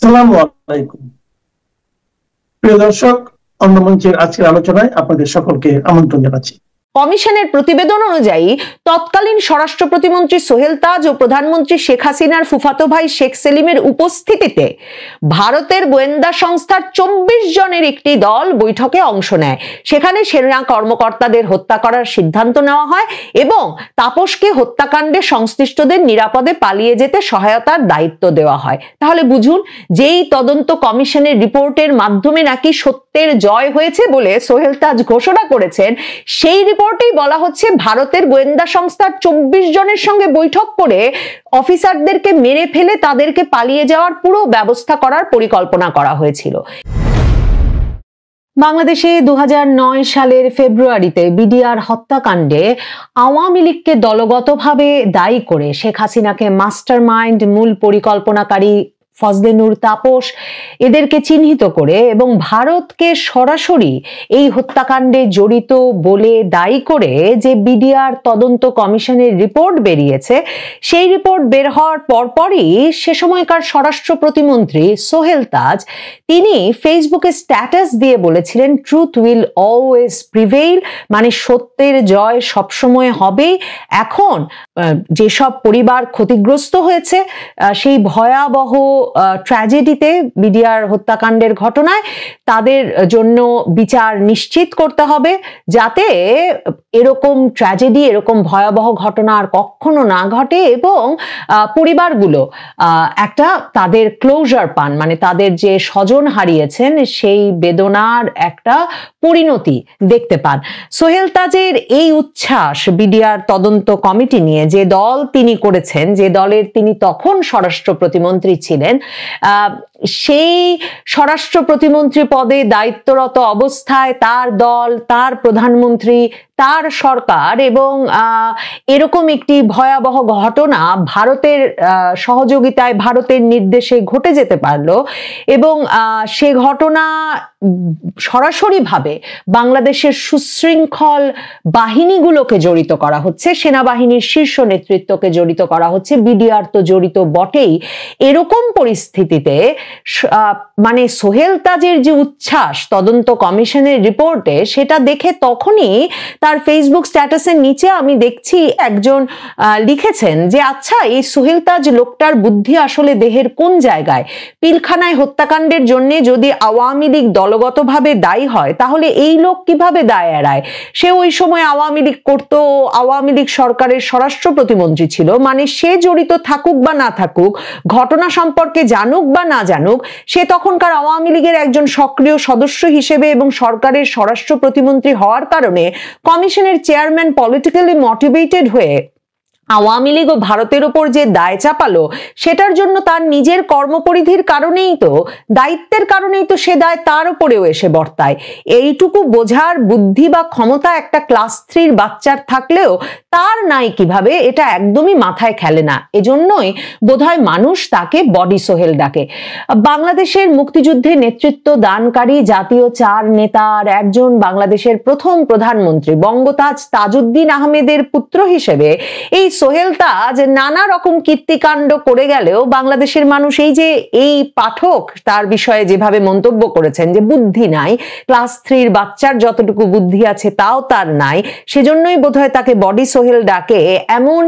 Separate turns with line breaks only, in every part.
আসসালামু আলাইকুম প্রিয় দর্শক, অন্য মঞ্চের আজকের আলোচনায় আপনাদের সকলকে আমন্ত্রণ জানাচ্ছি।
কমিশনের প্রতিবেদন অনুযায়ী তৎকালীন স্বরাষ্ট্র প্রতিমন্ত্রী সোহেল তাজ ও প্রধানমন্ত্রী শেখ হাসিনার ফুফাতো ভাই শেখ সেলিমের উপস্থিতিতে ভারতের গোয়েন্দা সংস্থার 24 জনের একটি দল বৈঠকে অংশ নেয়। সেখানে সেনা কর্মকর্তাদের হত্যা করার সিদ্ধান্ত নেওয়া হয় এবং তাপসকে হত্যাকাণ্ডে সংশ্লিষ্টদের নিরাপদে পালিয়ে যেতে সহায়তার দায়িত্ব দেওয়া হয়। তাহলে বুঝুন, যেই তদন্ত কমিশনের রিপোর্টের মাধ্যমে নাকি সত্যের জয় হয়েছে বলে সোহেল তাজ ঘোষণা করেছেন, সেই রিপোর্টেই বলা হচ্ছে ভারতের গোয়েন্দা সংস্থার 24 জনের সঙ্গে বৈঠক করে অফিসারদেরকে মেরে ফেলে তাদেরকে পালিয়ে যাওয়ার পুরো ব্যবস্থা করার পরিকল্পনা করা হয়েছিল। বাংলাদেশে 2009 সালের ফেব্রুয়ারিতে বিডিআর হত্যাকাণ্ডে আওয়ামী লীগকে দলগতভাবে দায়ী করে শেখ হাসিনাকে মাস্টারমাইন্ড, মূল পরিকল্পনাকারী ফজলে নূর, তাপস এদেরকে চিহ্নিত করে এবং ভারতকে সরাসরি এই হত্যাকাণ্ডে জড়িত বলে দায়ী করে যে বিডিআর তদন্ত কমিশনের রিপোর্ট বেরিয়েছে, সেই রিপোর্ট বের হওয়ার পরপরই সে সময়কার স্বরাষ্ট্র প্রতিমন্ত্রী সোহেল তাজ তিনি ফেসবুকে স্ট্যাটাস দিয়ে বলেছিলেন, ট্রুথ উইল অলওয়েজ প্রিভেইল, মানে সত্যের জয় সবসময় হবে। এখন যেসব পরিবার ক্ষতিগ্রস্ত হয়েছে সেই ভয়াবহ ট্র্যাজেডিতে, বিডিআর হত্যাকাণ্ডের ঘটনায়, তাদের জন্য বিচার নিশ্চিত করতে হবে যাতে এরকম ট্র্যাজেডি, এরকম ভয়াবহ ঘটনা আর কখনো না ঘটে এবং পরিবারগুলো একটা তাদের ক্লোজার পান, মানে তাদের যে স্বজন হারিয়েছেন সেই বেদনার একটা পরিণতি দেখতে পান। সোহেল তাজের এই উচ্ছ্বাস বিডিআর তদন্ত কমিটি নিয়ে, যে দল তিনি করেছেন, যে দলের তিনি তখন স্বরাষ্ট্র প্রতিমন্ত্রী ছিলেন, সেই স্বরাষ্ট্র প্রতিমন্ত্রী পদে দায়িত্বরত অবস্থায় তার দল, তার প্রধানমন্ত্রী, তার সরকার এবং এরকম একটি ভয়াবহ ঘটনা ভারতের সহযোগিতায়, ভারতের নির্দেশে ঘটে যেতে পারলো এবং সে ঘটনা সরাসরিভাবে বাংলাদেশের সুশৃঙ্খল বাহিনীগুলোকে জড়িত করা হচ্ছে, সেনাবাহিনীর শীর্ষ নেতৃত্বকে জড়িত করা হচ্ছে, বিডিআর তো জড়িত বটেই। এরকম পরিস্থিতিতে মানে সোহেল তাজের যে উচ্ছ্বাস তদন্ত কমিশনের রিপোর্টে, সেটা দেখে তখনই তার ফেসবুক স্ট্যাটাসের নিচে আমি দেখছি একজন লিখেছেন যে আচ্ছা, এই সোহেল তাজ লোকটার বুদ্ধি আসলে দেহের কোন জায়গায়? পিলখানায় হত্যাকাণ্ডের জন্য যদি আওয়ামী লীগ দলগতভাবে দায়ী হয়, তাহলে এই লোক কিভাবে দায় এড়ায়? সে ওই সময় আওয়ামী লীগ করতো, আওয়ামী লীগ সরকারের স্বরাষ্ট্র প্রতিমন্ত্রী ছিল, মানে সে জড়িত থাকুক বা না থাকুক, ঘটনা সম্পর্কে জানুক বা না জানুক, সে তখনকার আওয়ামী লীগের একজন সক্রিয় সদস্য হিসেবে এবং সরকারের স্বরাষ্ট্র প্রতিমন্ত্রী হওয়ার কারণে কমিশনের চেয়ারম্যান পলিটিক্যালি মোটিভেটেড হয়ে আওয়ামী লীগ ও ভারতের উপর যে দায় চাপালো, সেটার জন্য তার নিজের কর্মপরিধির কারণেই তো, দায়িত্বের কারণেই তো সে দায় তার উপরেও এসে বর্তায়। এইটুকু বোঝার বুদ্ধি বা ক্ষমতা একটা ক্লাস 3 বাচ্চার থাকলেও তার নাই কিভাবে, এটা একদমই মাথায় খেলে না। এজন্যই বোধহয় মানুষ তাকে বডি সোহেল ডাকে। বাংলাদেশের মুক্তিযুদ্ধে নেতৃত্ব দানকারী জাতীয় 4 নেতার একজন, বাংলাদেশের প্রথম প্রধানমন্ত্রী বঙ্গতাজ তাজউদ্দিন আহমেদের পুত্র হিসেবে এই সোহেল তাজ নানা রকম কীর্তিকাণ্ড করে গেলেও বাংলাদেশের মানুষ এই পাঠক তার বিষয়ে যেভাবে মন্তব্য করেছেন যে বুদ্ধি নাই, ক্লাস 3 বাচ্চার যতটুকু বুদ্ধি আছে তাও তার নাই, সেজন্যই বোধহয় তাকে বডি সোহেল ডাকে। এমন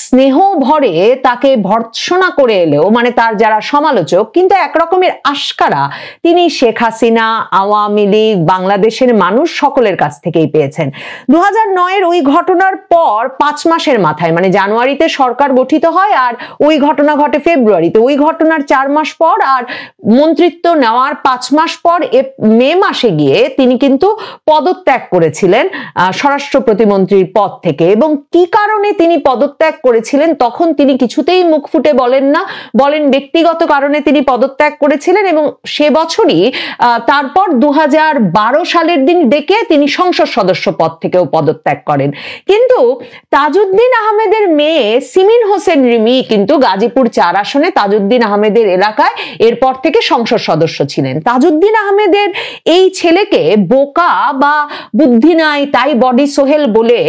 স্নেহ ভরে তাকে ভর্ৎসনা করে এলেও, মানে তার যারা সমালোচক, কিন্তু একরকমের আশকারা তিনি শেখ হাসিনা, আওয়ামী লীগ, বাংলাদেশের মানুষ সকলের কাছ থেকেই পেয়েছেন। 2009-এর ওই ঘটনার পর 5 মাসের মাথায়, মানে জানুয়ারিতে সরকার গঠিত হয় আর ওই ঘটনা ঘটে ফেব্রুয়ারিতে, ওই ঘটনার 4 মাস পর আর মন্ত্রিত্ব নেওয়ার 5 মাস পর মে মাসে গিয়ে তিনি কিন্তু পদত্যাগ করেছিলেন স্বরাষ্ট্র প্রতিমন্ত্রীর পদ থেকে। এবং কি কারণে তিনি পদত্যাগ করেছিলেন তখন তিনি কিছুতেই মুখ ফুটে বলেন না, বলেন ব্যক্তিগত কারণে তিনি পদত্যাগ করেছিলেন। এবং সে বছরই তারপর 2012 সালের দিন ডেকে তিনি সংসদ সদস্য পদ থেকেও পদত্যাগ করেন। কিন্তু তাজউদ্দিন আহমেদের মেয়ে সিমিন হোসেন রিমি কিন্তু গাজীপুর 4 আসনে তাজউদ্দিন আহমেদের এলাকায় এরপর থেকে সংসদ সদস্য ছিলেন। তাজউদ্দিন আহমেদের এই ছেলেকে বোকা বা বুদ্ধি নাই তাই বডি সোহেল বলে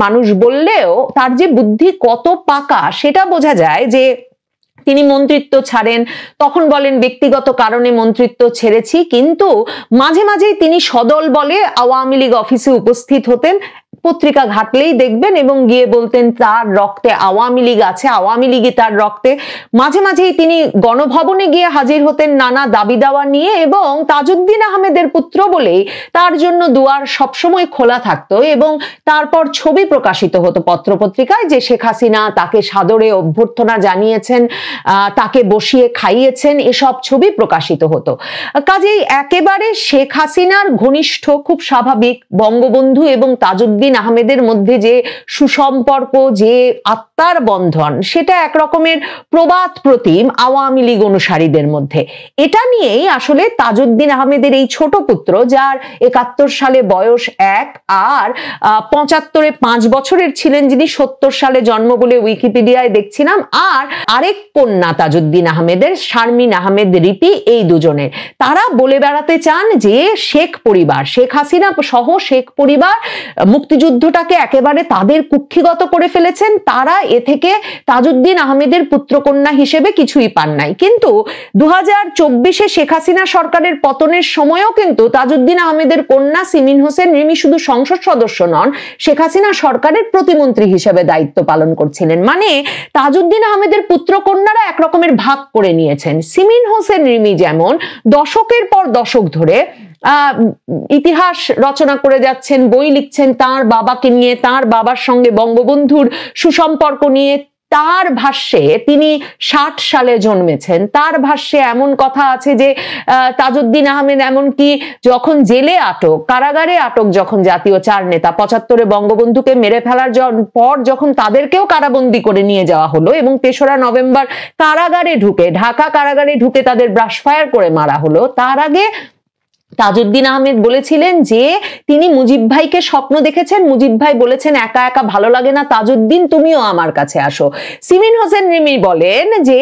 মানুষ বললেও তার যে বুদ্ধি কত পাকা সেটা বোঝা যায় যে তিনি মন্ত্রিত্ব ছাড়েন, তখন বলেন ব্যক্তিগত কারণে মন্ত্রিত্ব ছেড়েছি, কিন্তু মাঝে মাঝেই তিনি সদল বলে আওয়ামী লীগ অফিসে উপস্থিত হতেন। পত্রিকা ঘাটলেই দেখবেন এবং গিয়ে বলতেন তার রক্তে আওয়ামী লীগ আছে, আওয়ামী লীগই তার রক্তে। মাঝে মাঝেই তিনি গণভবনে গিয়ে হাজির হতেন নানা দাবি দাওয়া নিয়ে, এবং তাজউদ্দিন আহমেদের পুত্র বলেই তার জন্য দুয়ার সবসময় খোলা থাকতো। এবং তারপর ছবি প্রকাশিত হতো পত্রপত্রিকায় যে শেখ হাসিনা তাকে সাদরে অভ্যর্থনা জানিয়েছেন, তাকে বসিয়ে খাইয়েছেন, এসব ছবি প্রকাশিত হতো। কাজেই একেবারে শেখ হাসিনার ঘনিষ্ঠ, খুব স্বাভাবিক, বঙ্গবন্ধু এবং তাজউদ্দিন আহমেদের মধ্যে যে সুসম্পর্ক, যে আত্মার বন্ধন, সেটা একরকমের প্রবাদ প্রতিম আওয়ামী লীগ অনুসারীদের মধ্যে। এটা নিয়েই আসলে তাজউদ্দিন আহমেদের এই ছোট পুত্র, যার 71 সালে বয়স 1 আর 75-এ 5 বছরের ছিলেন, যিনি 70 সালে জন্ম বলে উইকিপিডিয়ায় দেখছিলাম, আর আরেক কন্যা তাজউদ্দিন আহমেদের, শারমিন আহমেদ রিপি, এই দুজনের, তারা বলে বেড়াতে চান যে শেখ পরিবার, শেখ হাসিনা সহ শেখ পরিবার মুক্তিযুদ্ধটাকে একেবারে তাদের কুক্ষিগত করে ফেলেছেন, তারা এ থেকে তাজউদ্দিন আহমেদের পুত্রকন্যা হিসেবে কিছুই পান নাই। কিন্তু 2024-এ শেখ হাসিনা সরকারের পতনের সময়ও কিন্তু তাজউদ্দিন আহমেদের কন্যা সিমিন হোসেন রিমি শুধু সংসদ সদস্য নন, শেখ হাসিনা সরকারের প্রতিমন্ত্রী হিসেবে দায়িত্ব পালন করছিলেন। মানে তাজউদ্দিন আহমেদের পুত্রকন্যারা একরকমের ভাগ করে নিয়েছেন। সিমিন হোসেন রিমি যেমন দশকের পর দশক ধরে ইতিহাস রচনা করে যাচ্ছেন, বই লিখছেন তার বাবাকে নিয়ে, তার বাবার সঙ্গে বঙ্গবন্ধুর সুসম্পর্ক নিয়ে। তার ভাষ্যে, তিনি 60 সালে জন্মেছেন, তার ভাষ্যে এমন কথা আছে যে তাজউদ্দিন আহমেদ এমনকি যখন জেলে আটক, কারাগারে আটক, যখন জাতীয় 4 নেতা 75-এ বঙ্গবন্ধুকে মেরে ফেলার পর যখন তাদেরকেও কারাবন্দি করে নিয়ে যাওয়া হলো এবং 3রা নভেম্বর কারাগারে ঢুকে, ঢাকা কারাগারে ঢুকে তাদের ব্রাশফায়ার করে মারা হলো, তার আগে তাজউদ্দিন আহমেদ বলেছিলেন যে তিনি মুজিব ভাইকে স্বপ্ন দেখেছেন, মুজিব ভাই বলেছেন একা একা ভালো লাগে না, তাজউদ্দিন তুমিও আমার কাছে আসো। সিমিন হোসেন রিমি বলেন যে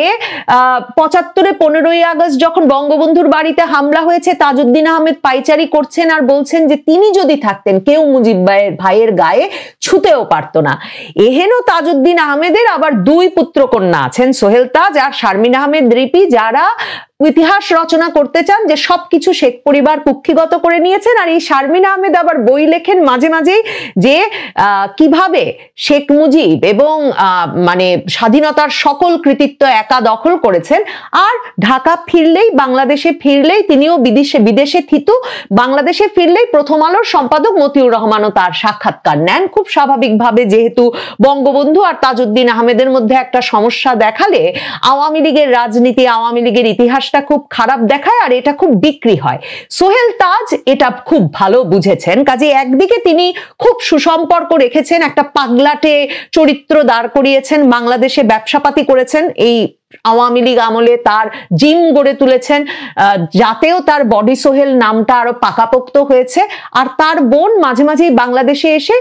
75-এ 15ই আগস্ট যখন বঙ্গবন্ধুর বাড়িতে হামলা হয়েছে, তাজউদ্দিন আহমেদ পাইচারি করছেন আর বলছেন যে তিনি যদি থাকতেন কেউ মুজিব ভাইয়ের গায়ে ছুতেও পারত না। এহেন তাজউদ্দিন আহমেদের আবার 2 পুত্রকন্যা আছেন, সোহেল তাজ আর শারমিন আহমেদ রিপি, যারা ইতিহাস রচনা করতে চান যে সবকিছু শেখ পরিবার কুক্ষিগত করে নিয়েছেন। আর এই শারমিন আহমেদ আবার বই লেখেন মাঝে মাঝেই যে কিভাবে শেখ মুজিব এবং মানে স্বাধীনতার সকল কৃতিত্ব একা দখল করেছেন। আর ঢাকা ফিরলেই, বাংলাদেশে ফিরলেই, তিনিও বিদেশে থিতু, বাংলাদেশে ফিরলেই প্রথম আলোর সম্পাদক মতিউর রহমানও তার সাক্ষাৎকার নেন। খুব স্বাভাবিকভাবে, যেহেতু বঙ্গবন্ধু আর তাজউদ্দিন আহমেদের মধ্যে একটা সমস্যা দেখালে আওয়ামী লীগের রাজনীতি, আওয়ামী লীগের ইতিহাস খুব খারাপ দেখায় আর এটা খুব বিক্রি হয়। সোহেল তাজ এটা খুব ভালো বুঝেছেন। কাজে একদিকে তিনি খুব সুসম্পর্ক রেখেছেন, একটা পাগলাটে চরিত্র দাঁড় করিয়েছেন, বাংলাদেশে ব্যবসাপাতি করেছেন, এই আওয়ামী লীগ আমলে তার জিম গড়ে তুলেছেন, যাতেও তার বডি সোহেল নামটা আরো পাকাপোক্ত হয়েছে। আর তার বোন মাঝে মাঝেই বাংলাদেশে এসে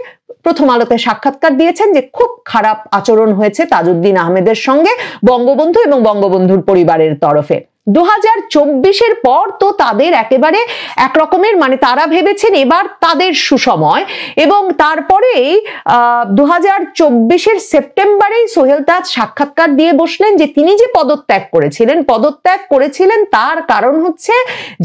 প্রথম আলোতে সাক্ষাৎকার দিয়েছেন যে খুব খারাপ আচরণ হয়েছে তাজউদ্দিন আহমেদের সঙ্গে বঙ্গবন্ধু এবং বঙ্গবন্ধুর পরিবারের তরফে। 2024-এর পর তো তাদের একেবারে একরকমের, মানে তারা ভেবেছেন এবার তাদের সুসময়, এবং তারপরেই 2024-এর সেপ্টেম্বরেই সোহেল তাজ সাক্ষাৎকার দিয়ে বসলেন যে তিনি যে পদত্যাগ করেছিলেন তার কারণ হচ্ছে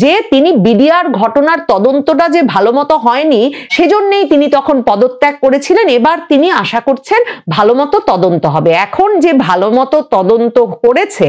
যে তিনি বিডিআর ঘটনার তদন্তটা যে ভালো মতো হয়নি, সেজন্যই তিনি তখন পদত্যাগ করেছিলেন। এবার তিনি আশা করছেন ভালো মতো তদন্ত হবে। এখন যে ভালো মতো তদন্ত করেছে,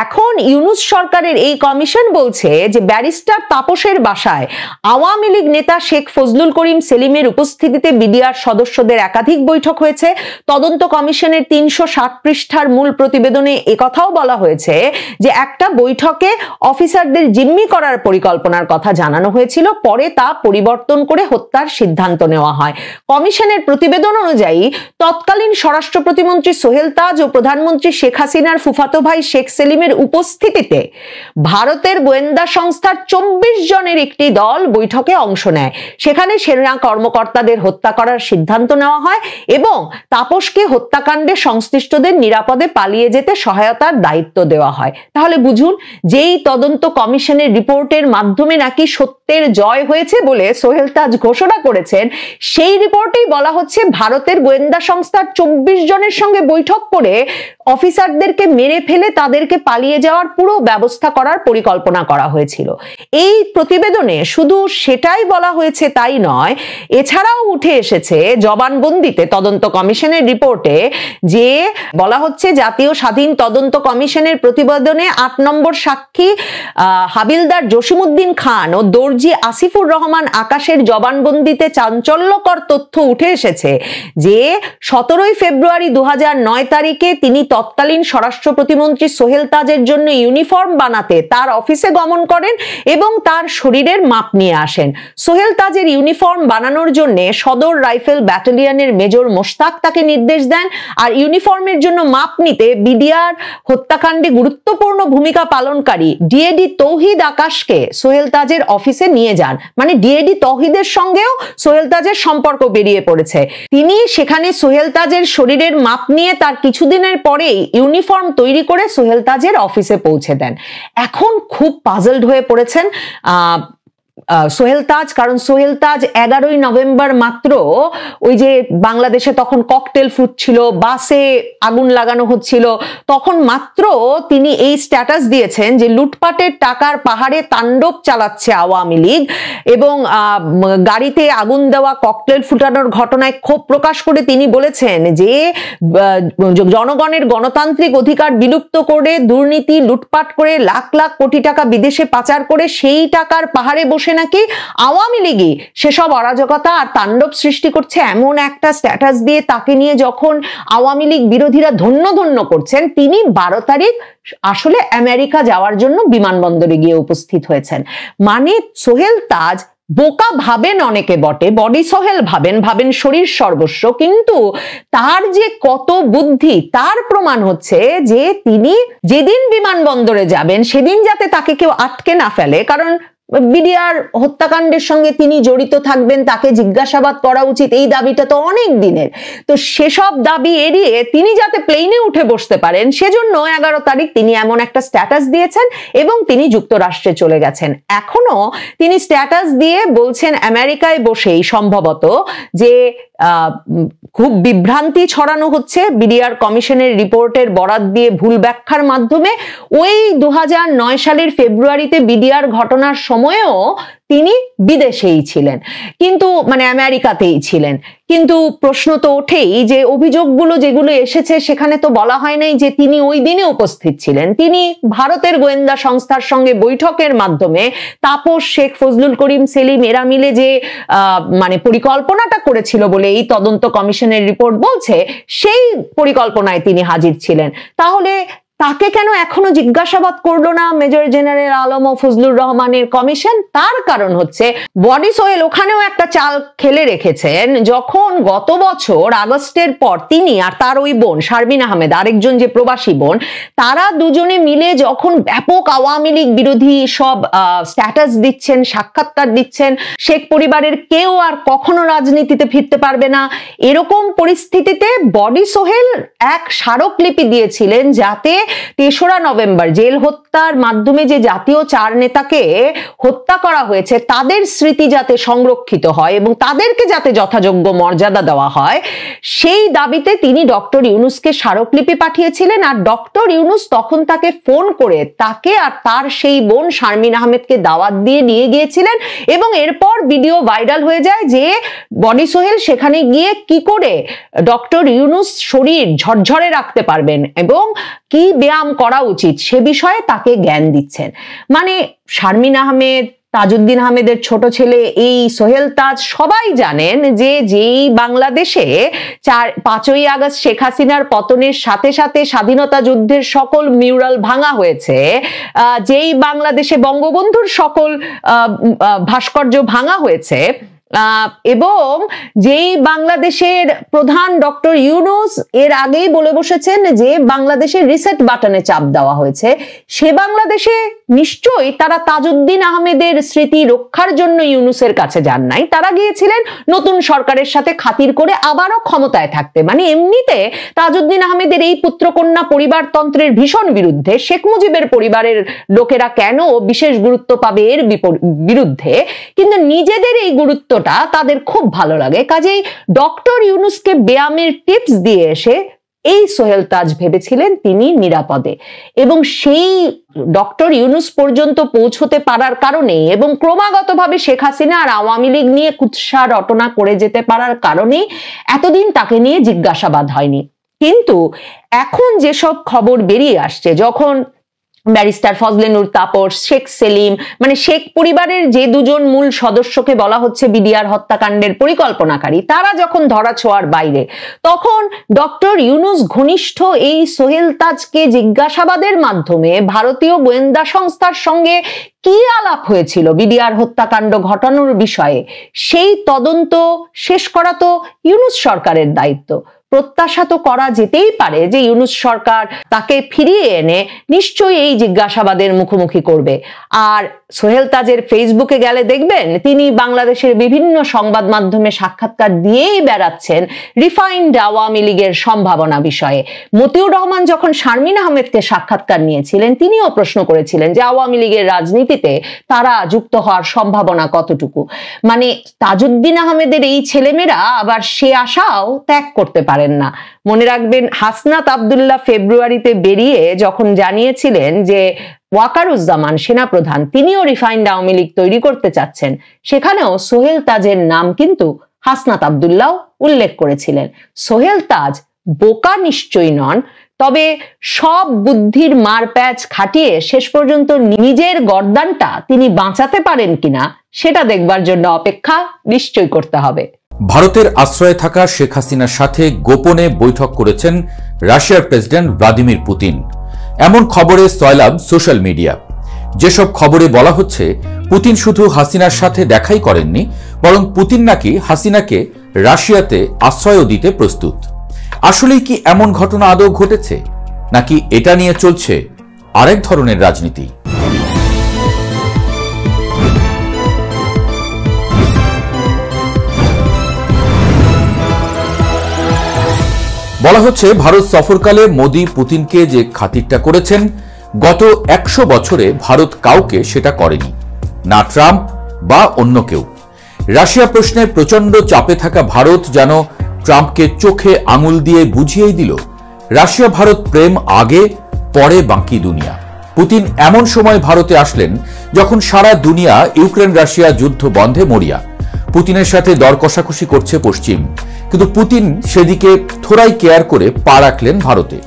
এখন ইউনূস সরকার এই কমিশন বলছে যে ব্যারিস্টার তাপসের বাসায় আওয়ামী লীগ নেতা শেখ ফজলুল করিম সেলিমের উপস্থিতিতে বিডিআর সদস্যদের একাধিক বৈঠক হয়েছে। তদন্ত কমিশনের 360 পৃষ্ঠার মূল প্রতিবেদনে একথাও বলা হয়েছে যে একটা বৈঠকে অফিসারদের জিম্মি করার পরিকল্পনার কথা জানানো হয়েছিল, পরে তা পরিবর্তন করে হত্যার সিদ্ধান্ত নেওয়া হয়। কমিশনের প্রতিবেদন অনুযায়ী তৎকালীন স্বরাষ্ট্র প্রতিমন্ত্রী সোহেল তাজ ও প্রধানমন্ত্রী শেখ হাসিনার ফুফাতো ভাই শেখ সেলিমের উপস্থিতিতে ভারতের গোয়েন্দা সংস্থার 24 জনের একটি দল বৈঠকে অংশ নেয়। সেখানে সেনা কর্মকর্তাদের হত্যা করার সিদ্ধান্ত নেওয়া হয় এবং তাপসকে হত্যাকাণ্ডে সংশ্লিষ্টদের নিরাপদে পালিয়ে যেতে সহায়তার দায়িত্ব দেওয়া হয়। তাহলে বুঝুন, যেই তদন্ত কমিশনের রিপোর্টের মাধ্যমে নাকি সত্যের জয় হয়েছে বলে সোহেল তাজ ঘোষণা করেছেন, সেই রিপোর্টেই বলা হচ্ছে ভারতের গোয়েন্দা সংস্থার 24 জনের সঙ্গে বৈঠক করে অফিসারদেরকে মেরে ফেলে তাদেরকে পালিয়ে যাওয়ার পুরো ব্যবস্থা করার পরিকল্পনা করা হয়েছিল। এই প্রতিবেদনে শুধু সেটাই বলা হয়েছে তাই নয়, এছাড়াও উঠে এসেছে জবানবন্দিতে তদন্ত কমিশনের রিপোর্টে যে বলা হচ্ছে জাতীয় স্বাধীন তদন্ত কমিশনের প্রতিবেদনে 8 নম্বর সাক্ষী হাবিলদার জসিমউদ্দিন খান ও দর্জি আসিফুর রহমান আকাশের জবানবন্দিতে চাঞ্চল্যকর তথ্য উঠে এসেছে যে 17 ফেব্রুয়ারি 2009 তারিখে তিনি তৎকালীন স্বরাষ্ট্র প্রতিমন্ত্রী সোহেল তাজের জন্য ইউনিফর্ম বানাতে তার অফিসে গমন করেন এবং তার শরীরের মাপ নিয়ে আসেন। সোহেল তাজের ইউনিফর্ম বানানোর জন্য সদর রাইফেল ব্যাটালিয়নের মেজর মোশতাক তাকে নির্দেশ দেন, আর ইউনিফর্মের জন্য মাপ নিতে বিডিআর হত্যাকাণ্ডে গুরুত্বপূর্ণ ভূমিকা পালনকারী ডিএডি তৌহিদ আকাশকে সোহেল তাজের অফিসে নিয়ে যান। মানে ডিএডি তৌহিদের সঙ্গেও সোহেল তাজের সম্পর্ক বেরিয়ে পড়েছে। তিনি সেখানে সোহেল তাজের শরীরের মাপ নিয়ে তার কিছুদিনের পরেই ইউনিফর্ম তৈরি করে সোহেল তাজের অফিসে পৌঁছে দেন। এখন খুব পাজলড হয়ে পড়েছেন সোহেল তাজ, কারণ সোহেল তাজ 11ই নভেম্বর মাত্র ওই যে বাংলাদেশে তখন ককটেল ফুটছিল, বাসে আগুন লাগানো হচ্ছিল, তখন মাত্র তিনি এই স্ট্যাটাস দিয়েছেন যে লুটপাটের টাকার পাহাড়ে তাণ্ডব চালাচ্ছে আওয়ামী লীগ এবং গাড়িতে আগুন দেওয়া, ককটেল ফুটানোর ঘটনায় ক্ষোভ প্রকাশ করে তিনি বলেছেন যে জনগণের গণতান্ত্রিক অধিকার বিলুপ্ত করে দুর্নীতি লুটপাট করে লাখ লাখ কোটি টাকা বিদেশে পাচার করে সেই টাকার পাহাড়ে বসে নাকি আওয়ামী লীগই সেসব অরাজকতা আর তাণ্ডব সৃষ্টি করছে, এমন একটা স্ট্যাটাস দিয়ে তাকে নিয়ে যখন আওয়ামী লীগ বিরোধীরা ধন্য ধন্য করছেন, তিনি 12 তারিখ আসলে আমেরিকা যাওয়ার জন্য বিমানবন্দরে গিয়ে উপস্থিত হয়েছেন। মানে সোহেল তাজ বোকা ভাবেন অনেকে বটে, বডি সোহেল ভাবেন শরীর সর্বস্ব, কিন্তু তার যে কত বুদ্ধি তার প্রমাণ হচ্ছে যে তিনি যেদিন বিমানবন্দরে যাবেন সেদিন যাতে তাকে কেউ আটকে না ফেলে, কারণ বিডিআর হত্যাকাণ্ডের সঙ্গে তিনি জড়িত থাকবেন, তাকে জিজ্ঞাসাবাদ করা উচিত, এই দাবিটা তো অনেক দিনের। তো সেসব দাবি এড়িয়ে তিনি যাতে প্লেনে উঠে বসতে পারেন সেজন্য 11 তারিখ তিনি এমন একটা স্ট্যাটাস দিয়েছেন এবং তিনি যুক্তরাষ্ট্রে চলে গেছেন। এখনো তিনি স্ট্যাটাস দিয়ে বলছেন আমেরিকায় বসেই সম্ভবত যে খুব বিভ্রান্তি ছড়ানো হচ্ছে বিডিআর কমিশনের রিপোর্টের বরাত দিয়ে ভুল ব্যাখ্যার মাধ্যমে। ওই 2009 সালের ফেব্রুয়ারিতে বিডিআর ঘটনার সময়েও তিনি বিদেশেই ছিলেন, কিন্তু মানে আমেরিকাতেই ছিলেন। কিন্তু প্রশ্ন তো ওঠেই যে অভিযোগগুলো যেগুলো এসেছে সেখানে তো বলা হয় নাই যে তিনি ওই দিনে উপস্থিত ছিলেন। তিনি ভারতের গোয়েন্দা সংস্থার সঙ্গে বৈঠকের মাধ্যমে তাপস, শেখ ফজলুল করিম সেলিম এরা মিলে যে মানে পরিকল্পনাটা করেছিল বলে এই তদন্ত কমিশনের রিপোর্ট বলছে, সেই পরিকল্পনায় তিনি হাজির ছিলেন। তাহলে তাকে কেন এখনো জিজ্ঞাসাবাদ করলো না মেজর জেনারেল আলম ও ফজলুর রহমানের কমিশন? তার কারণ হচ্ছে বডি সোহেল ওখানেও একটা চাল খেলে রেখেছেন। যখন গত বছর আগস্টের পর তিনি আর তার ওই বোন শারমিন আহমেদ, আরেকজন যে প্রবাসী বোন, তারা দুজনে মিলে যখন ব্যাপক আওয়ামী লীগ বিরোধী সব স্ট্যাটাস দিচ্ছেন, সাক্ষাৎকার দিচ্ছেন, শেখ পরিবারের কেউ আর কখনো রাজনীতিতে ফিরতে পারবে না, এরকম পরিস্থিতিতে বডি সোহেল এক স্মারকলিপি দিয়েছিলেন যাতে 3রা নভেম্বর জেল হত্যার মাধ্যমে যে জাতীয় 4 নেতাকে হত্যা করা হয়েছে তাদের স্মৃতি যাতে সংরক্ষিত হয় এবং তাদেরকে যাতে যথাযোগ্য মর্যাদা দেওয়া হয়, সেই দাবিতে তিনি ডক্টর ইউনূসকে স্মারকলিপি পাঠিয়েছিলেন। আর ডক্টর ইউনূস তখন তাকে ফোন করে তাকে আর তার সেই বোন শারমিন আহমেদকে দাওয়াত দিয়ে নিয়ে গিয়েছিলেন এবং এরপর ভিডিও ভাইরাল হয়ে যায় যে বডি সোহেল সেখানে গিয়ে কি করে ডক্টর ইউনূস শরীর ঝরঝরে রাখতে পারবেন এবং কি ব্যায়াম করা উচিত সে বিষয়ে তাকে জ্ঞান দিচ্ছেন। মানে শারমিন আহমেদ, তাজউদ্দিন আহমেদের ছোট ছেলে এই সোহেল তাজ সবাই জানেন যে যেই বাংলাদেশে 5ই আগস্ট শেখ হাসিনার পতনের সাথে সাথে স্বাধীনতা যুদ্ধের সকল মিউরাল ভাঙা হয়েছে, যেই বাংলাদেশে বঙ্গবন্ধুর সকল ভাস্কর্য ভাঙা হয়েছে, এবং যেই বাংলাদেশের প্রধান ডক্টর ইউনূস এর আগেই বলে বসেছেন যে বাংলাদেশের রিসেট বাটনে চাপ দেওয়া হয়েছে, সে বাংলাদেশে নিশ্চয়ই তারা তাজউদ্দিন আহমেদের স্মৃতি রক্ষার জন্য ইউনূসের কাছে যান নাই, তারা গিয়েছিলেন নতুন সরকারের সাথে খাতির করে আবারও ক্ষমতায় থাকতে। মানে এমনিতে তাজউদ্দিন আহমেদের এই পুত্রকন্যা পরিবারতন্ত্রের ভীষণ বিরুদ্ধে, শেখ মুজিবের পরিবারের লোকেরা কেন বিশেষ গুরুত্ব পাবে এর বিরুদ্ধে, কিন্তু নিজেদের এই গুরুত্ব তাদের খুব ভালো লাগে। কাজেই ডক্টর ইউনূসকে ব্যায়ামের টিপস দিয়ে এসে এই সোহেল তাজ ভেবেছিলেন তিনি নিরাপদে, এবং সেই ডক্টর ইউনূস পর্যন্ত পৌঁছতে পারার কারণে এবং ক্রমাগতভাবে শেখ হাসিনা আর আওয়ামী লীগ নিয়ে কুৎসা রটনা করে যেতে পারার কারণে এতদিন তাকে নিয়ে জিজ্ঞাসাবাদ হয়নি। কিন্তু এখন যেসব খবর বেরিয়ে আসছে, যখন ব্যারিস্টার ফজলে নূর তাপস, শেখ সেলিম, মানে শেখ পরিবারের যে দুজন মূল সদস্যকে বলা হচ্ছে বিডিআর হত্যাকাণ্ডের পরিকল্পনাকারী, তারা যখন ধরাছোঁয়ার বাইরে, তখন ডক্টর ইউনূস ঘনিষ্ঠ এই সোহেল তাজকে জিজ্ঞাসাবাদের মাধ্যমে ভারতীয় গোয়েন্দা সংস্থার সঙ্গে কি আলাপ হয়েছিল বিডিআর হত্যাকাণ্ড ঘটানোর বিষয়ে, সেই তদন্ত শেষ করা তো ইউনূস সরকারের দায়িত্ব। প্রত্যাশা তো করা যেতেই পারে যে ইউনূস সরকার তাকে ফিরিয়ে এনে নিশ্চয়ই এই জিজ্ঞাসাবাদের মুখোমুখি করবে। আর সোহেল তাজের ফেসবুকে গেলে দেখবেন তিনি বাংলাদেশের বিভিন্ন সংবাদ মাধ্যমে সাক্ষাৎকার দিয়েই বেড়াচ্ছেন রিফাইন্ড আওয়ামী লীগের সম্ভাবনা বিষয়ে। মতিউর রহমান যখন শারমিন আহমেদকে সাক্ষাৎকার নিয়েছিলেন, তিনিও প্রশ্ন করেছিলেন যে আওয়ামী লীগের রাজনীতিতে তারা যুক্ত হওয়ার সম্ভাবনা কতটুকু। মানে তাজউদ্দিন আহমেদের এই ছেলেমেয়েরা আবার সে আশাও ত্যাগ করতে পারে না। মনে রাখবেন, হাসনাত আব্দুল্লাহ ফেব্রুয়ারিতে বেরিয়ে যখন জানিয়েছিলেন যে ওয়াকারুজ্জামান সেনাপ্রধান তিনিও রিফাইন্ড আওয়ামী লীগ তৈরি করতে চাচ্ছেন, সেখানেও সোহেল তাজের নাম কিন্তু হাসনাত আব্দুল্লাহ উল্লেখ করেছিলেন। সোহেল তাজ বোকা নিশ্চয়ই নন, তবে সব বুদ্ধির মারপ্যাচ খাটিয়ে শেষ পর্যন্ত নিজের গর্দানটা তিনি বাঁচাতে পারেন কিনা সেটা দেখবার জন্য অপেক্ষা নিশ্চয়ই করতে হবে।
ভারতের আশ্রয়ে থাকা শেখ হাসিনার সাথে গোপনে বৈঠক করেছেন রাশিয়ার প্রেসিডেন্ট ভ্লাদিমির পুতিন, এমন খবরে সয়লাব সোশ্যাল মিডিয়া। যেসব খবরে বলা হচ্ছে পুতিন শুধু হাসিনার সাথে দেখাই করেননি, বরং পুতিন নাকি হাসিনাকে রাশিয়াতে আশ্রয় দিতে প্রস্তুত। আসলেই কি এমন ঘটনা আদৌ ঘটেছে, নাকি এটা নিয়ে চলছে আরেক ধরনের রাজনীতি? বলা হচ্ছে ভারত সফরকালে মোদি পুতিনকে যে খাতিরটা করেছেন, গত 100 বছরে ভারত কাউকে সেটা করেনি, না ট্রাম্প বা অন্য কেউ। রাশিয়া প্রশ্নে প্রচন্ড চাপে থাকা ভারত যেন ট্রাম্পকে চোখে আঙুল দিয়ে বুঝিয়েই দিল রাশিয়া ভারত প্রেম আগে, পরে বাকি দুনিয়া। পুতিন এমন সময় ভারতে আসলেন যখন সারা দুনিয়া ইউক্রেন রাশিয়া যুদ্ধ বন্ধে মরিয়া। পুতিনের সাথে দর কষাকষি করছে পশ্চিম, কিন্তু পুতিন সেদিকে থোড়াই কেয়ার করে পা রাখলেন ভারতে।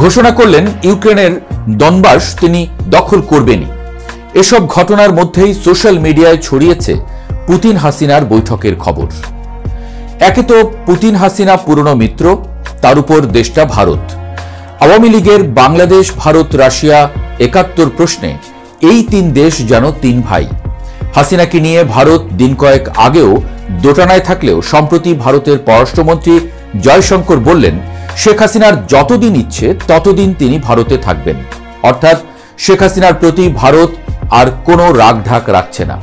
ঘোষণা করলেন ইউক্রেনের দনবাস তিনি দখল করবেনই। এসব ঘটনার মধ্যেই সোশ্যাল মিডিয়ায় ছড়িয়েছে পুতিন হাসিনার বৈঠকের খবর। একে তো পুতিন হাসিনা পুরনো মিত্র, তার উপর দেশটা ভারত। আওয়ামী লীগের বাংলাদেশ, ভারত, রাশিয়া 71 প্রশ্নে এই 3 দেশ যেন 3 ভাই। হাসিনাকে নিয়ে ভারত দিন কয়েক আগেও দোটানায় থাকলেও সম্প্রতি ভারতের পররাষ্ট্রমন্ত্রী জয়শঙ্কর বললেন শেখ হাসিনার যতদিন ইচ্ছে ততদিন তিনি ভারতে থাকবেন। অর্থাৎ শেখ হাসিনার প্রতি ভারত আর কোনো রাগঢাক রাখছে না।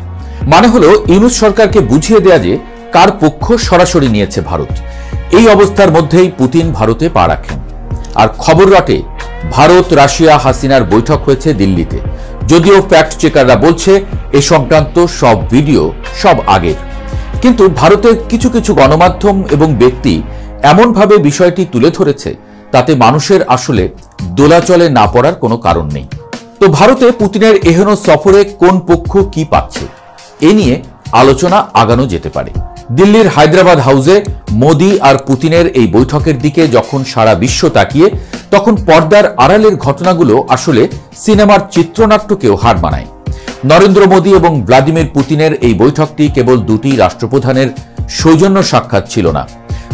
মানে হলো ইউনূস সরকারকে বুঝিয়ে দেয়া যে কার পক্ষ সরাসরি নিয়েছে ভারত। এই অবস্থার মধ্যেই পুতিন ভারতে পা রাখেন। আর খবর রটে ভারত রাশিয়া হাসিনার বৈঠক হয়েছে দিল্লিতে, যদিও ফ্যাক্ট চেকাররা বলছে এ সংক্রান্ত সব ভিডিও সব আগের। কিন্তু ভারতের কিছু কিছু গণমাধ্যম এবং ব্যক্তি এমনভাবে বিষয়টি তুলে ধরেছে তাতে মানুষের আসলে দোলাচলে না পড়ার কোনো কারণ নেই। তো ভারতে পুতিনের এহেন সফরে কোন পক্ষ কি পাচ্ছে এ নিয়ে আলোচনা আগানো যেতে পারে। দিল্লির হায়দ্রাবাদ হাউসে মোদি আর পুতিনের এই বৈঠকের দিকে যখন সারা বিশ্ব তাকিয়ে, তখন পর্দার আড়ালের ঘটনাগুলো আসলে সিনেমার চিত্রনাট্যকেও হার মানায়। নরেন্দ্র মোদি এবং ভ্লাদিমির পুতিনের এই বৈঠকটি কেবল দুটি রাষ্ট্রপ্রধানের সৌজন্য সাক্ষাৎ ছিল না।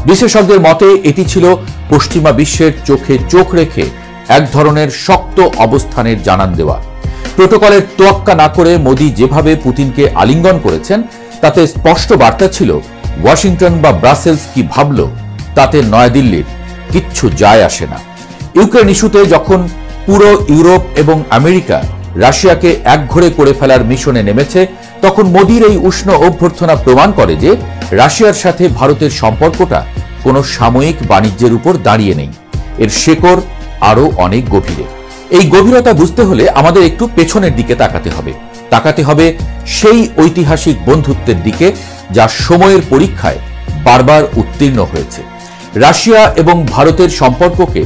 বিশেষজ্ঞদের মতে এটি ছিল পশ্চিমা বিশ্বের চোখে চোখ রেখে এক ধরনের শক্ত অবস্থানের জানান দেওয়া। প্রোটোকলের তোয়াক্কা না করে মোদি যেভাবে পুতিনকে আলিঙ্গন করেছেন তাতে স্পষ্ট বার্তা ছিল ওয়াশিংটন বা ব্রাসেলস কি ভাবল তাতে নয়াদিল্লির কিচ্ছু যায় আসে না। ইউক্রেন ইস্যুতে যখন পুরো ইউরোপ এবং আমেরিকা রাশিয়াকে একঘরে করে ফেলার মিশনে নেমেছে, তখন মোদির এই উষ্ণ অভ্যর্থনা প্রমাণ করে যে রাশিয়ার সাথে ভারতের সম্পর্কটা কোনো সাময়িক বাণিজ্যের উপর দাঁড়িয়ে নেই, এর শেকড় আরো অনেক গভীরে। এই গভীরতা বুঝতে হলে আমাদের একটু পেছনের দিকে তাকাতে হবে সেই ঐতিহাসিক বন্ধুত্বের দিকে যা সময়ের পরীক্ষায় বারবার উত্তীর্ণ হয়েছে। রাশিয়া এবং ভারতের সম্পর্ককে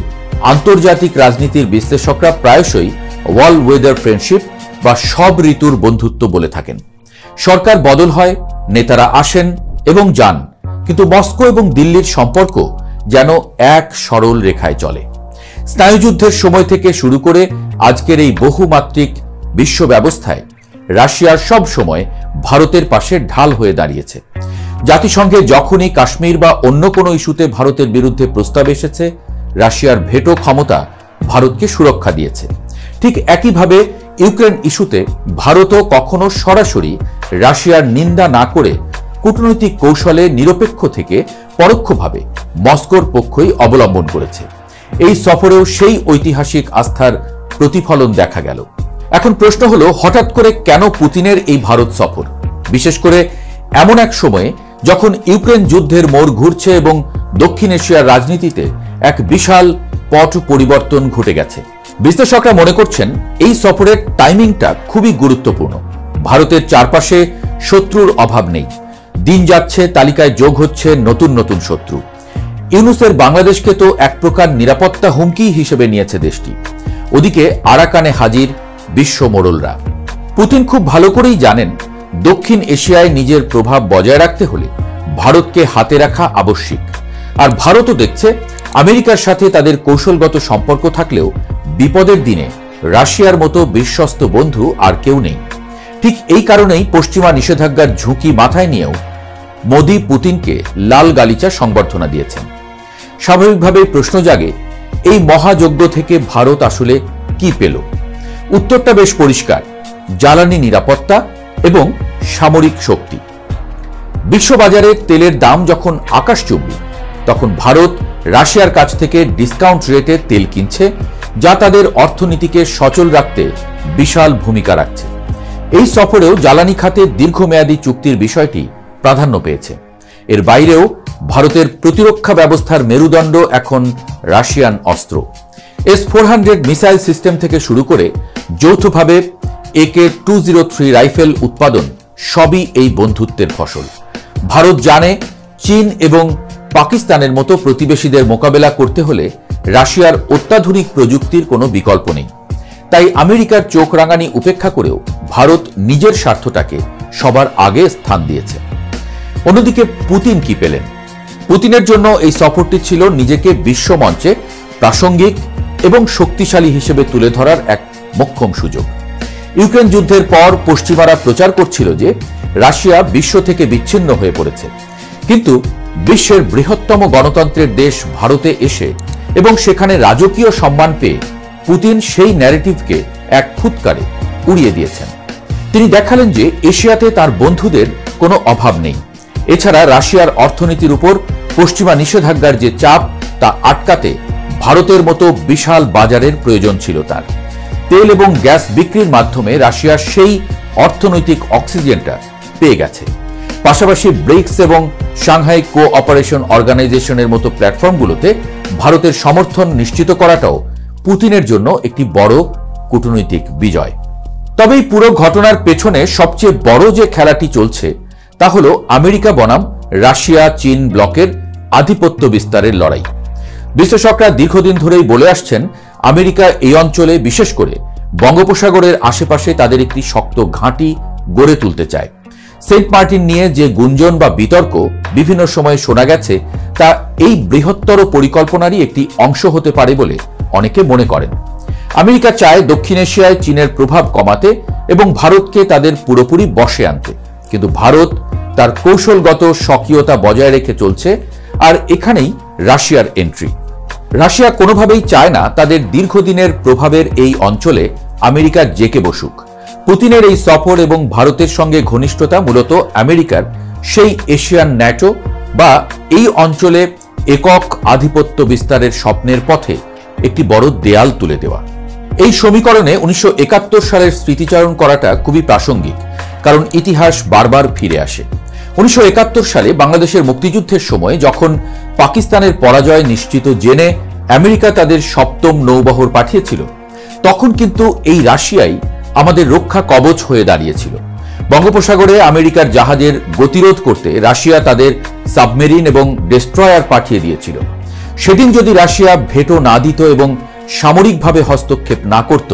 আন্তর্জাতিক রাজনীতির বিশ্লেষকরা প্রায়শই ওয়াল ওয়েদার ফ্রেন্ডশিপ বা সব ঋতুর বন্ধুত্ব বলে থাকেন। সরকার বদল হয়, নেতারা আসেন এবং যান, কিন্তু মস্কো এবং দিল্লির সম্পর্ক যেন এক সরল রেখায় চলে। স্নায়ুযুদ্ধের সময় থেকে শুরু করে আজকের এই বহুমাত্রিক বিশ্ব ব্যবস্থায় রাশিয়া সব সময় ভারতের পাশে ঢাল হয়ে দাঁড়িয়েছে। জাতিসংঘে যখনই কাশ্মীর বা অন্য কোনো ইস্যুতে ভারতের বিরুদ্ধে প্রস্তাব এসেছে, রাশিয়ার ভেটো ক্ষমতা ভারতকে সুরক্ষা দিয়েছে। ঠিক একইভাবে ইউক্রেন ইস্যুতে ভারতও কখনো সরাসরি রাশিয়ার নিন্দা না করে কূটনৈতিক কৌশলে নিরপেক্ষ থেকে পরোক্ষভাবে মস্কোর পক্ষই অবলম্বন করেছে। এই সফরেও সেই ঐতিহাসিক আস্থার প্রতিফলন দেখা গেল। এখন প্রশ্ন হলো, হঠাৎ করে কেন পুতিনের এই ভারত সফর, বিশেষ করে এমন এক সময়ে যখন ইউক্রেন যুদ্ধের মোড় ঘুরছে এবং দক্ষিণ এশিয়ার রাজনীতিতে এক বিশাল পট পরিবর্তন ঘটে গেছে। বিশ্লেষকরা মনে করছেন এই সফরের টাইমিংটা খুবই গুরুত্বপূর্ণ। ভারতের চারপাশে শত্রুর অভাব নেই, দিন যাচ্ছে তালিকায় যোগ হচ্ছে নতুন নতুন শত্রু। ইউনূসের বাংলাদেশকে তো এক প্রকার নিরাপত্তা হুমকি হিসেবে নিয়েছে দেশটি। ওদিকে আরাকানে হাজির বিশ্ব মোড়লরা। পুতিন খুব ভালো করেই জানেন দক্ষিণ এশিয়ায় নিজের প্রভাব বজায় রাখতে হলে ভারতকে হাতে রাখা আবশ্যিক। আর ভারতও দেখছে আমেরিকার সাথে তাদের কৌশলগত সম্পর্ক থাকলেও বিপদের দিনে রাশিয়ার মতো বিশ্বস্ত বন্ধু আর কেউ নেই। ঠিক এই কারণেই পশ্চিমা নিষেধাজ্ঞার ঝুঁকি মাথায় নিয়েও মোদি পুতিনকে লাল গালিচা সংবর্ধনা দিয়েছেন। স্বাভাবিকভাবেই প্রশ্ন জাগে, এই মহাযজ্ঞ থেকে ভারত আসলে কি পেল? উত্তরটা বেশ পরিষ্কার, জ্বালানি নিরাপত্তা এবং সামরিক শক্তি। বিশ্ববাজারে তেলের দাম যখন আকাশচুম্বী, তখন ভারত রাশিয়ার কাছ থেকে ডিসকাউন্ট রেটে তেল কিনছে, যা তাদের অর্থনীতিকে সচল রাখতে বিশাল ভূমিকা রাখছে। এই সফরেও জ্বালানি খাতে দীর্ঘমেয়াদী চুক্তির বিষয়টি প্রাধান্য পেয়েছে। এর বাইরেও ভারতের প্রতিরক্ষা ব্যবস্থার মেরুদণ্ড এখন রাশিয়ান অস্ত্র। S-400 মিসাইল সিস্টেম থেকে শুরু করে যৌথভাবে AK-203 রাইফেল উৎপাদন সবই এই বন্ধুত্বের ফসল। ভারত জানে চীন এবং পাকিস্তানের মতো প্রতিবেশীদের মোকাবেলা করতে হলে রাশিয়ার অত্যাধুনিক প্রযুক্তির কোনো বিকল্প নেই। তাই আমেরিকার চোখ রাঙানি উপেক্ষা করেও ভারত নিজের স্বার্থটাকে সবার আগে স্থান দিয়েছে। অন্যদিকে পুতিন কি পেলেন? পুতিনের জন্য এই সফরটি ছিল নিজেকে বিশ্বমঞ্চে প্রাসঙ্গিক এবং শক্তিশালী হিসেবে তুলে ধরার এক মোক্ষম সুযোগ। ইউক্রেন যুদ্ধের পর পশ্চিমারা প্রচার করছিল যে রাশিয়া বিশ্ব থেকে বিচ্ছিন্ন হয়ে পড়েছে, কিন্তু বিশ্বের বৃহত্তম গণতন্ত্রের দেশ ভারতে এসে এবং সেখানে রাজকীয় সম্মান পেয়ে পুতিন সেই ন্যারেটিভকে এক ফুৎকারে উড়িয়ে দিয়েছেন। তিনি দেখালেন যে এশিয়াতে তার বন্ধুদের কোনো অভাব নেই। এছাড়া রাশিয়ার অর্থনীতির উপর পশ্চিমা নিষেধাজ্ঞার যে চাপ, তা আটকাতে ভারতের মতো বিশাল বাজারের প্রয়োজন ছিল তার। তেল এবং গ্যাস বিক্রির মাধ্যমে রাশিয়া সেই অর্থনৈতিক অক্সিজেনটা পেয়ে গেছে। পাশাপাশি ব্রিক্স এবং সাংহাই কোঅপারেশন অর্গানাইজেশনের মতো প্ল্যাটফর্মগুলোতে ভারতের সমর্থন নিশ্চিত করাটাও পুতিনের জন্য একটি বড় কূটনৈতিক বিজয়। তবে এই পুরো ঘটনার পেছনে সবচেয়ে বড় যে খেলাটি চলছে তা হলো আমেরিকা বনাম রাশিয়া চীন ব্লকের আধিপত্য বিস্তারের লড়াই। বিশ্লেষকরা দীর্ঘদিন ধরেই বলে আসছেন আমেরিকা এই অঞ্চলে, বিশেষ করে বঙ্গোপসাগরের আশেপাশে তাদের একটি শক্ত ঘাঁটি গড়ে তুলতে চায়। সেন্ট মার্টিন নিয়ে যে গুঞ্জন বা বিতর্ক বিভিন্ন সময়ে শোনা গেছে, তা এই বৃহত্তর পরিকল্পনারই একটি অংশ হতে পারে বলে অনেকে মনে করেন। আমেরিকা চায় দক্ষিণ এশিয়ায় চীনের প্রভাব কমাতে এবং ভারতকে তাদের পুরোপুরি বশে আনতে, কিন্তু ভারত তার কৌশলগত স্বকীয়তা বজায় রেখে চলছে। আর এখানেই রাশিয়ার এন্ট্রি। রাশিয়া কোনোভাবেই চায় না তাদের দীর্ঘদিনের প্রভাবের এই অঞ্চলে আমেরিকা জেকে বসুক। পুতিনের এই সফর এবং ভারতের সঙ্গে ঘনিষ্ঠতা মূলত আমেরিকার সেই এশিয়ান ন্যাটো বা এই অঞ্চলে একক আধিপত্য বিস্তারের স্বপ্নের পথে একটি বড় দেয়াল তুলে দেওয়া। এই সমীকরণে 1971 সালের স্মৃতিচারণ করাটা খুবই প্রাসঙ্গিক, কারণ ইতিহাস বারবার ফিরে আসে। 1971 সালে বাংলাদেশের মুক্তিযুদ্ধের সময় যখন পাকিস্তানের পরাজয় নিশ্চিত জেনে আমেরিকা তাদের 7ম নৌবহর পাঠিয়েছিল, তখন কিন্তু এই রাশিয়াই আমাদের রক্ষা কবচ হয়ে দাঁড়িয়েছিল। বঙ্গোপসাগরে আমেরিকার জাহাজের গতিরোধ করতে রাশিয়া তাদের সাবমেরিন এবং ডেস্ট্রয়ার পাঠিয়ে দিয়েছিল। সেদিন যদি রাশিয়া ভেটো না দিত এবং সামরিকভাবে হস্তক্ষেপ না করত,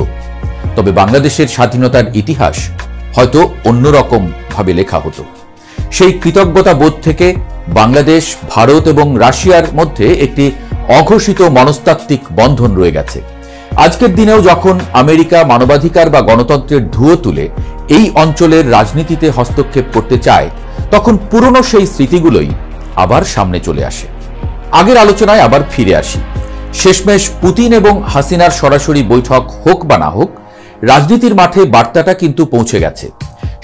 তবে বাংলাদেশের স্বাধীনতার ইতিহাস হয়তো অন্যরকম ভাবে লেখা হতো। সেই কৃতজ্ঞতা বোধ থেকে বাংলাদেশ, ভারত এবং রাশিয়ার মধ্যে একটি অঘোষিত মনস্তাত্ত্বিক বন্ধন রয়ে গেছে। আজকের দিনেও যখন আমেরিকা মানবাধিকার বা গণতন্ত্রের ধুয়ো তুলে এই অঞ্চলের রাজনীতিতে হস্তক্ষেপ করতে চায়, তখন পুরনো সেই স্মৃতিগুলোই আবার সামনে চলে আসে। আগের আলোচনায় আবার ফিরে আসি। শেষমেশ পুতিন এবং হাসিনার সরাসরি বৈঠক হোক বা না হোক, রাজনীতির মাঠে বার্তাটা কিন্তু পৌঁছে গেছে।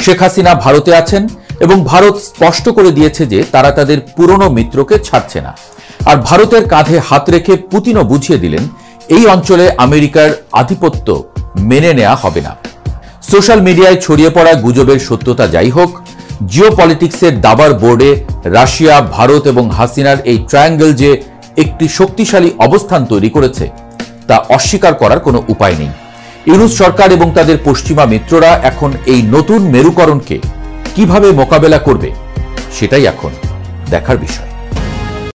শেখ হাসিনা ভারতে আছেন এবং ভারত স্পষ্ট করে দিয়েছে যে তারা তাদের পুরনো মিত্রকে ছাড়ছে না। আর ভারতের কাঁধে হাত রেখে পুতিনও বুঝিয়ে দিলেন এই অঞ্চলে আমেরিকার আধিপত্য মেনে নেওয়া হবে না। সোশ্যাল মিডিয়ায় ছড়িয়ে পড়া গুজবের সত্যতা যাই হোক, জিওপলিটিক্সের দাবার বোর্ডে রাশিয়া, ভারত এবং হাসিনার এই ট্রায়াঙ্গেল যে একটি শক্তিশালী অবস্থান তৈরি করেছে, তা অস্বীকার করার কোনো উপায় নেই। ইউনূস সরকার এবং তাদের পশ্চিমা মিত্ররা এখন এই নতুন মেরুকরণকে কিভাবে মোকাবেলা করবে, সেটাই এখন দেখার বিষয়।